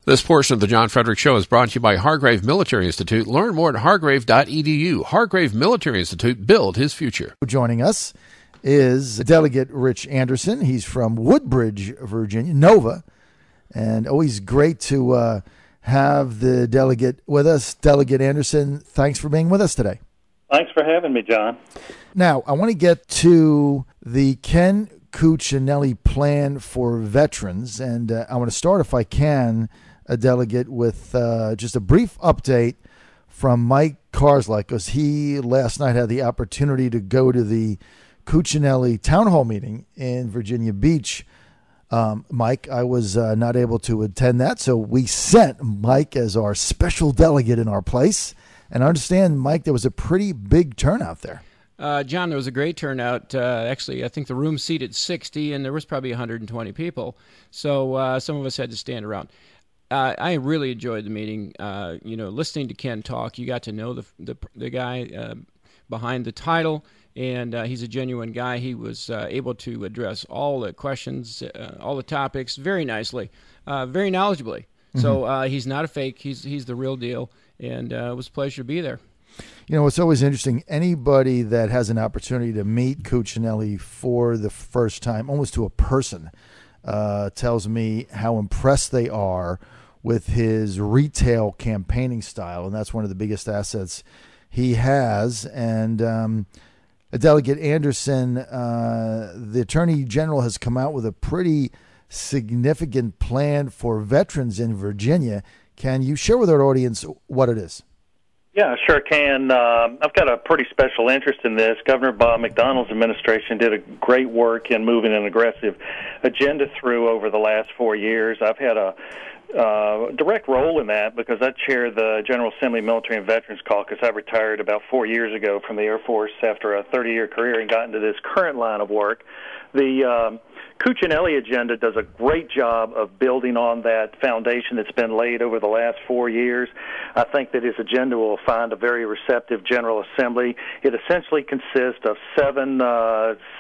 This portion of the John Fredericks Show is brought to you by Hargrave Military Institute. Learn more at hargrave.edu. Hargrave Military Institute. Build his future. Joining us is Delegate Rich Anderson. He's from Woodbridge, Virginia, Nova. And always great to have the delegate with us. Delegate Anderson, thanks for being with us today. Thanks for having me, John. Now, I want to get to the Ken Cuccinelli plan for veterans. And I want to start, if I can, a delegate, with just a brief update from Mike Carslake, because he last night had the opportunity to go to the Cuccinelli town hall meeting in Virginia Beach. Mike, I was not able to attend that, so we sent Mike as our special delegate in our place. And I understand, Mike, there was a pretty big turnout there. John, there was a great turnout. Actually, I think the room seated 60, and there was probably 120 people. So some of us had to stand around. I really enjoyed the meeting. Listening to Ken talk, you got to know the guy behind the title, and he's a genuine guy. He was able to address all the questions, all the topics very nicely, very knowledgeably. Mm-hmm. So he's not a fake. He's the real deal, and it was a pleasure to be there. You know, it's always interesting. Anybody that has an opportunity to meet Cuccinelli for the first time, almost to a person, tells me how impressed they are with his retail campaigning style, and that's one of the biggest assets he has. And Delegate Anderson, the Attorney General has come out with a pretty significant plan for veterans in Virginia. Can you share with our audience what it is? Yeah, sure can. I've got a pretty special interest in this. Governor Bob McDonnell's administration did a great work in moving an aggressive agenda through over the last 4 years. I've had a direct role in that because I chair the General Assembly Military and Veterans Caucus. I retired about 4 years ago from the Air Force after a 30-year career and got into this current line of work. The Cuccinelli agenda does a great job of building on that foundation that's been laid over the last 4 years. I think that his agenda will find a very receptive General Assembly. It essentially consists of 7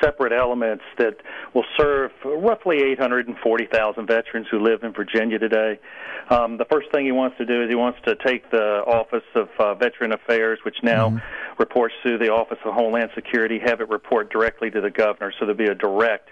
separate elements that will serve roughly 840,000 veterans who live in Virginia today. The first thing he wants to do is he wants to take the Office of Veteran Affairs, which now reports to the Office of Homeland Security, have it report directly to the governor, so there'll be a direct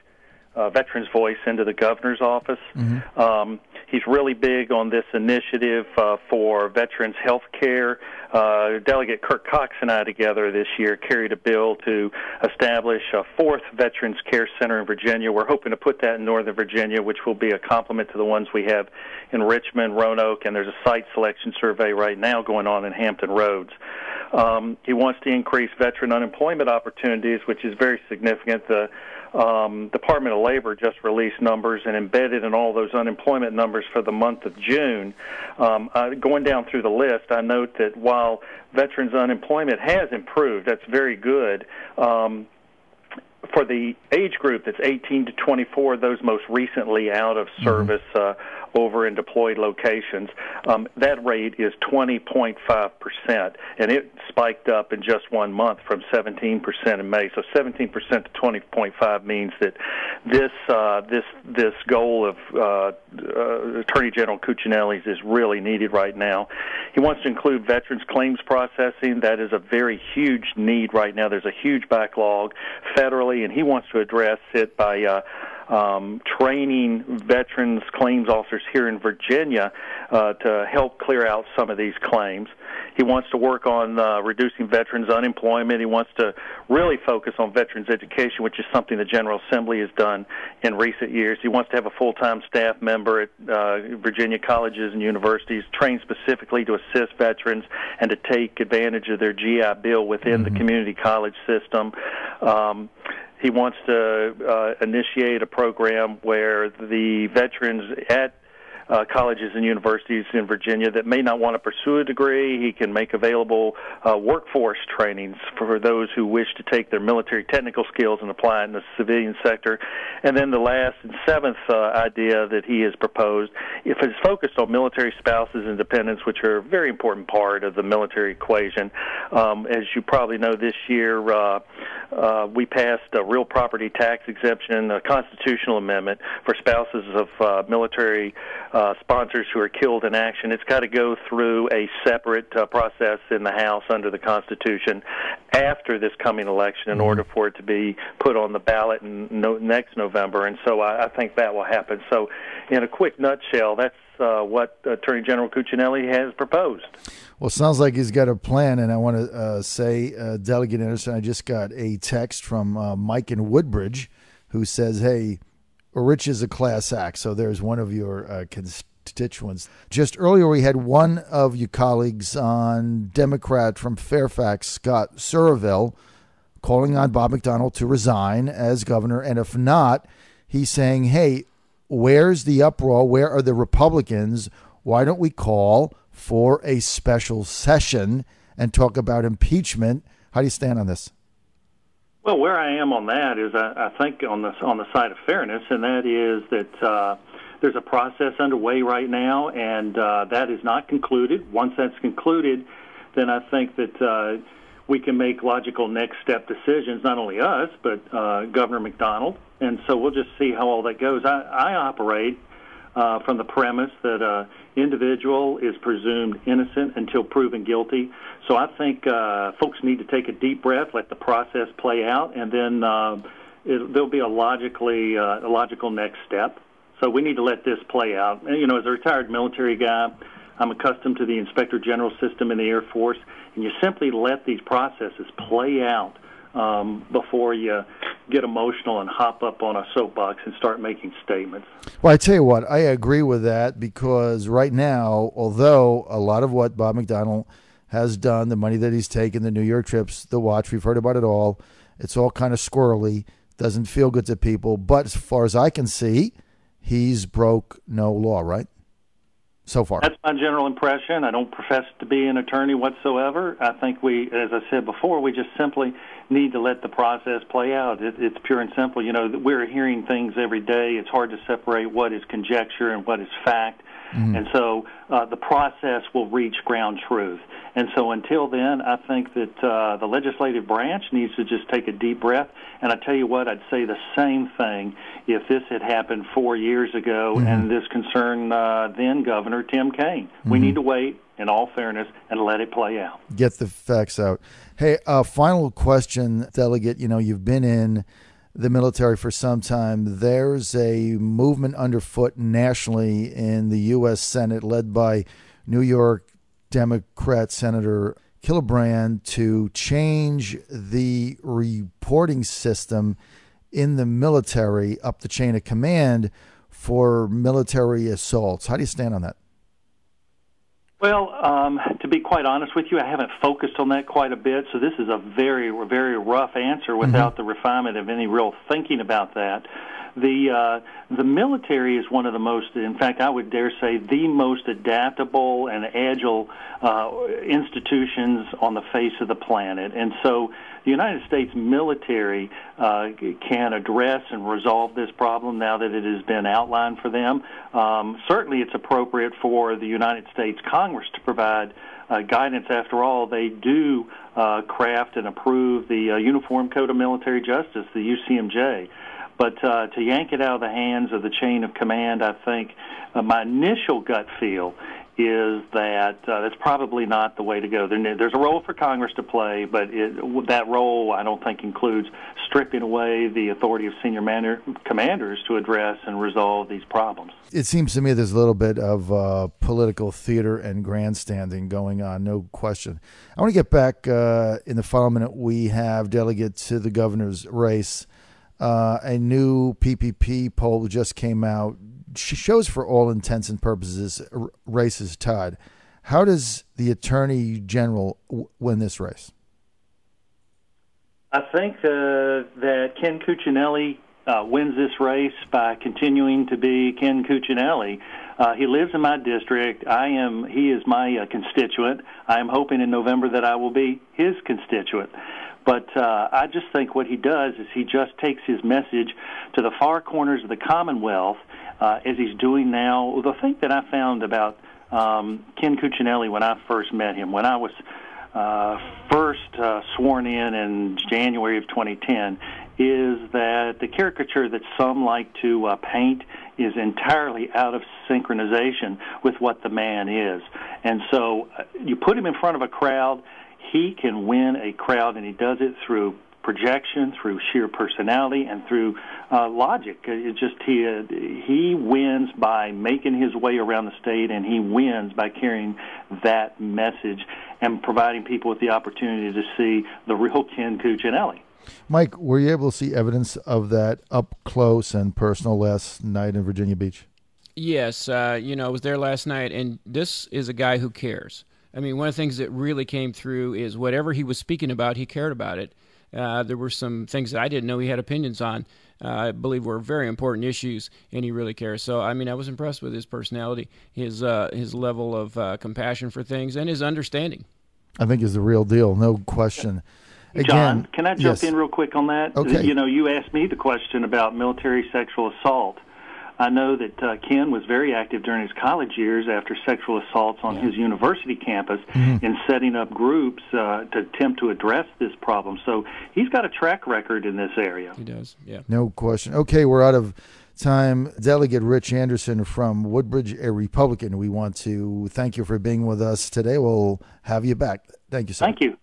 veterans' voice into the governor's office. Mm-hmm. He's really big on this initiative for veterans' health care. Delegate Kirk Cox and I together this year carried a bill to establish a 4th Veterans Care Center in Virginia. We're hoping to put that in Northern Virginia, which will be a complement to the ones we have in Richmond, Roanoke, and there's a site selection survey right now going on in Hampton Roads. He wants to increase veteran unemployment opportunities, which is very significant. The Department of Labor just released numbers, and embedded in all those unemployment numbers for the month of June, going down through the list, I note that while veterans' unemployment has improved, that's very good. For the age group that's 18 to 24, those most recently out of service over in deployed locations, that rate is 20.5%, and it spiked up in just 1 month from 17% in May. So 17% to 20.5 means that this goal of Attorney General Cuccinelli's is really needed right now. He wants to include veterans claims processing. That is a very huge need right now. There's a huge backlog federally, and he wants to address it by training veterans claims officers here in Virginia to help clear out some of these claims. He wants to work on reducing veterans' unemployment. He wants to really focus on veterans' education, which is something the General Assembly has done in recent years. He wants to have a full-time staff member at Virginia colleges and universities trained specifically to assist veterans and to take advantage of their GI Bill within the community college system. He wants to initiate a program where the veterans at colleges and universities in Virginia that may not want to pursue a degree, he can make available workforce trainings for those who wish to take their military technical skills and apply it in the civilian sector. And then the last and 7th idea that he has proposed, if it's focused on military spouses and dependents, which are a very important part of the military equation. As you probably know, this year we passed a real property tax exemption, a constitutional amendment for spouses of military sponsors who are killed in action. It's got to go through a separate process in the House under the Constitution after this coming election in order for it to be put on the ballot next November. And so I think that will happen. So in a quick nutshell, that's what Attorney General Cuccinelli has proposed. Well, it sounds like he's got a plan, and I want to say, Delegate Anderson, I just got a text from Mike in Woodbridge who says, hey, Rich is a class act, so there's one of your constituents. Just earlier, we had one of your colleagues on, Democrat from Fairfax, Scott Surville, calling on Bob McDonnell to resign as governor, and if not, he's saying, hey, where's the uproar? Where are the Republicans? Why don't we call for a special session and talk about impeachment? How do you stand on this? Well, where I am on that is I think on the side of fairness, and that is that there's a process underway right now, and that is not concluded. Once that's concluded, then I think that we can make logical next step decisions, not only us, but Governor McDonnell. And so we'll just see how all that goes. I operate from the premise that an individual is presumed innocent until proven guilty. So I think folks need to take a deep breath, let the process play out, and then there'll be a logical next step. So we need to let this play out. And, as a retired military guy, I'm accustomed to the Inspector General system in the Air Force, and you simply let these processes play out before you get emotional and hop up on a soapbox and start making statements. Well, I tell you what, I agree with that, because right now, although a lot of what Bob McDonnell has done, the money that he's taken, the New York trips, the watch, we've heard about it all, it's all kind of squirrely, doesn't feel good to people, but as far as I can see, he's broke no law, right? So far. That's my general impression. I don't profess to be an attorney whatsoever. I think we, as I said before, we just simply need to let the process play out. It's pure and simple. We're hearing things every day. It's hard to separate what is conjecture and what is fact. Mm-hmm. And so the process will reach ground truth. And so until then, I think that the legislative branch needs to just take a deep breath. And I tell you what, I'd say the same thing if this had happened 4 years ago and this concerned then Governor Tim Kaine. We need to wait, in all fairness, and let it play out. Get the facts out. Hey, final question, Delegate. You've been in the military for some time. There's a movement underfoot nationally in the U.S. Senate led by New York Democrat Senator Gillibrand to change the reporting system in the military up the chain of command for military assaults. How do you stand on that? Well, to be quite honest with you, I haven't focused on that quite a bit, so this is a very, very rough answer without the refinement of any real thinking about that. The military is one of the most, in fact, I would dare say, the most adaptable and agile institutions on the face of the planet. And so the United States military can address and resolve this problem now that it has been outlined for them. Certainly it's appropriate for the United States Congress to provide guidance. After all, they do craft and approve the Uniform Code of Military Justice, the UCMJ. But to yank it out of the hands of the chain of command, I think my initial gut feel is that that's probably not the way to go. There's a role for Congress to play, but that role I don't think includes stripping away the authority of senior commanders to address and resolve these problems. It seems to me there's a little bit of political theater and grandstanding going on, no question. I want to get back in the final minute we have, Delegate, to the governor's race. A new PPP poll just came out. Shows for all intents and purposes race is tied. How does the Attorney General win this race? I think that Ken Cuccinelli wins this race by continuing to be Ken Cuccinelli. He lives in my district. He is my constituent. I am hoping in November that I will be his constituent. But I just think what he does is he just takes his message to the far corners of the Commonwealth, as he's doing now. The thing that I found about Ken Cuccinelli when I first met him, when I was first sworn in January of 2010, is that the caricature that some like to paint is entirely out of synchronization with what the man is. And so you put him in front of a crowd, he can win a crowd, and he does it through projection, through sheer personality, and through logic. It just he wins by making his way around the state, and he wins by carrying that message and providing people with the opportunity to see the real Ken Cuccinelli. Mike, were you able to see evidence of that up close and personal last night in Virginia Beach? Yes, I was there last night, and this is a guy who cares. I mean, one of the things that really came through is whatever he was speaking about, he cared about it. There were some things that I didn't know he had opinions on, I believe were very important issues, and he really cares. So, I mean, I was impressed with his personality, his level of compassion for things, and his understanding. I think is the real deal, no question. Again, John, can I jump yes. in real quick on that? Okay. You asked me the question about military sexual assault. I know that Ken was very active during his college years after sexual assaults on his university campus in setting up groups to attempt to address this problem. So he's got a track record in this area. He does, yeah. No question. Okay, we're out of time. Delegate Rich Anderson from Woodbridge, a Republican, we want to thank you for being with us today. We'll have you back. Thank you, sir. Thank you.